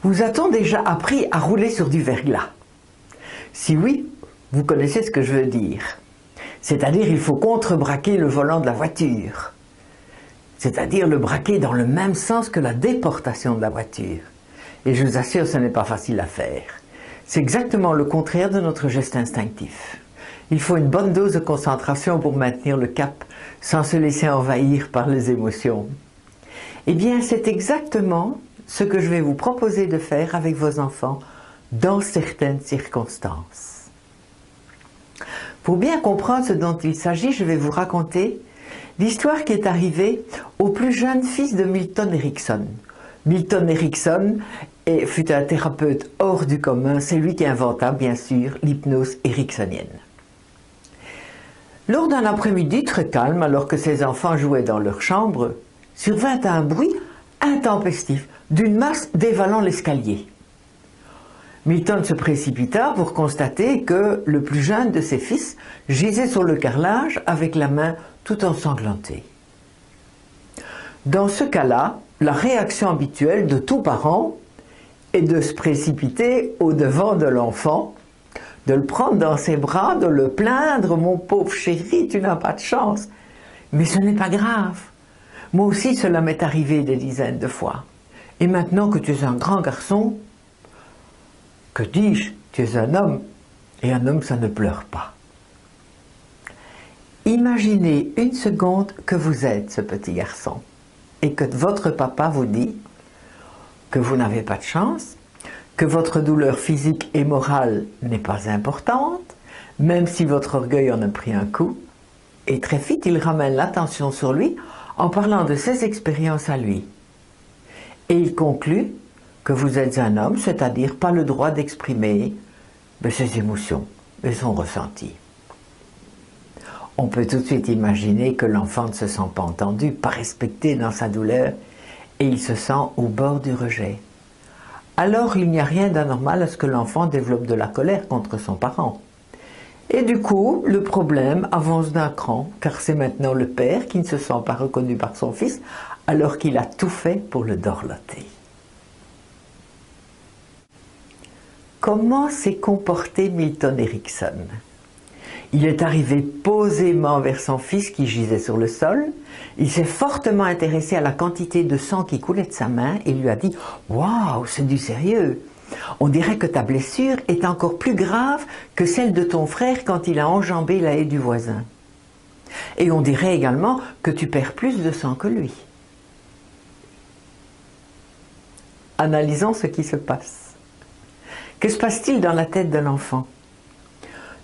Vous a-t-on déjà appris à rouler sur du verglas? Si oui, vous connaissez ce que je veux dire. C'est-à-dire il faut contrebraquer le volant de la voiture. C'est-à-dire le braquer dans le même sens que la déportation de la voiture. Et je vous assure, ce n'est pas facile à faire. C'est exactement le contraire de notre geste instinctif. Il faut une bonne dose de concentration pour maintenir le cap, sans se laisser envahir par les émotions. Eh bien, c'est exactement ce que je vais vous proposer de faire avec vos enfants dans certaines circonstances. Pour bien comprendre ce dont il s'agit, je vais vous raconter l'histoire qui est arrivée au plus jeune fils de Milton Erickson. Milton Erickson fut un thérapeute hors du commun, c'est lui qui inventa bien sûr l'hypnose ericksonienne. Lors d'un après-midi très calme, alors que ses enfants jouaient dans leur chambre, survint un bruit intempestif d'une masse dévalant l'escalier. Milton se précipita pour constater que le plus jeune de ses fils gisait sur le carrelage avec la main tout ensanglantée. Dans ce cas-là, la réaction habituelle de tout parent est de se précipiter au-devant de l'enfant, de le prendre dans ses bras, de le plaindre « Mon pauvre chéri, tu n'as pas de chance !» Mais ce n'est pas grave. Moi aussi, cela m'est arrivé des dizaines de fois. Et maintenant que tu es un grand garçon, que dis-je, tu es un homme, et un homme, ça ne pleure pas. Imaginez une seconde que vous êtes ce petit garçon, et que votre papa vous dit que vous n'avez pas de chance, que votre douleur physique et morale n'est pas importante, même si votre orgueil en a pris un coup, et très vite il ramène l'attention sur lui en parlant de ses expériences à lui. Et il conclut que vous êtes un homme, c'est-à-dire pas le droit d'exprimer ses émotions et son ressenti. On peut tout de suite imaginer que l'enfant ne se sent pas entendu, pas respecté dans sa douleur, et il se sent au bord du rejet. Alors il n'y a rien d'anormal à ce que l'enfant développe de la colère contre son parent. Et du coup, le problème avance d'un cran, car c'est maintenant le père qui ne se sent pas reconnu par son fils, alors qu'il a tout fait pour le dorloter. Comment s'est comporté Milton Erickson? Il est arrivé posément vers son fils qui gisait sur le sol, il s'est fortement intéressé à la quantité de sang qui coulait de sa main et lui a dit « Waouh, c'est du sérieux! On dirait que ta blessure est encore plus grave que celle de ton frère quand il a enjambé la haie du voisin. Et on dirait également que tu perds plus de sang que lui. » Analysons ce qui se passe. Que se passe-t-il dans la tête de l'enfant?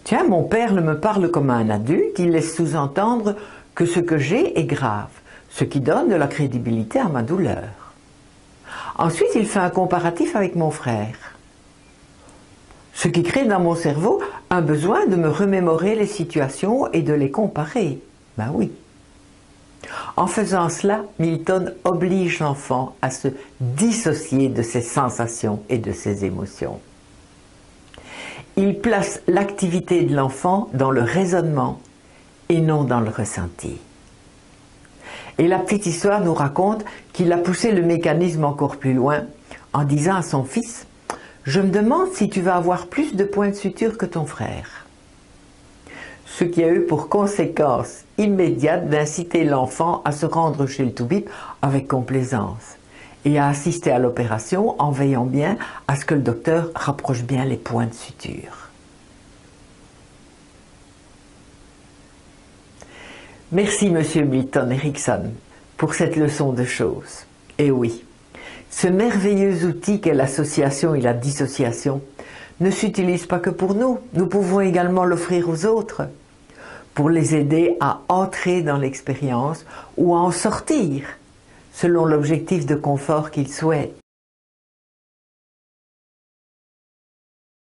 Tiens, mon père me parle comme un adulte, il laisse sous-entendre que ce que j'ai est grave, ce qui donne de la crédibilité à ma douleur. Ensuite, il fait un comparatif avec mon frère, ce qui crée dans mon cerveau un besoin de me remémorer les situations et de les comparer. Ben oui. En faisant cela, Milton oblige l'enfant à se dissocier de ses sensations et de ses émotions. Il place l'activité de l'enfant dans le raisonnement et non dans le ressenti. Et la petite histoire nous raconte qu'il a poussé le mécanisme encore plus loin en disant à son fils « Je me demande si tu vas avoir plus de points de suture que ton frère ». Ce qui a eu pour conséquence immédiate d'inciter l'enfant à se rendre chez le toubib avec complaisance et à assister à l'opération en veillant bien à ce que le docteur rapproche bien les points de suture. Merci Monsieur Milton Erickson pour cette leçon de choses. Et oui, ce merveilleux outil qu'est l'association et la dissociation ne s'utilise pas que pour nous, nous pouvons également l'offrir aux autres, pour les aider à entrer dans l'expérience ou à en sortir, selon l'objectif de confort qu'ils souhaitent.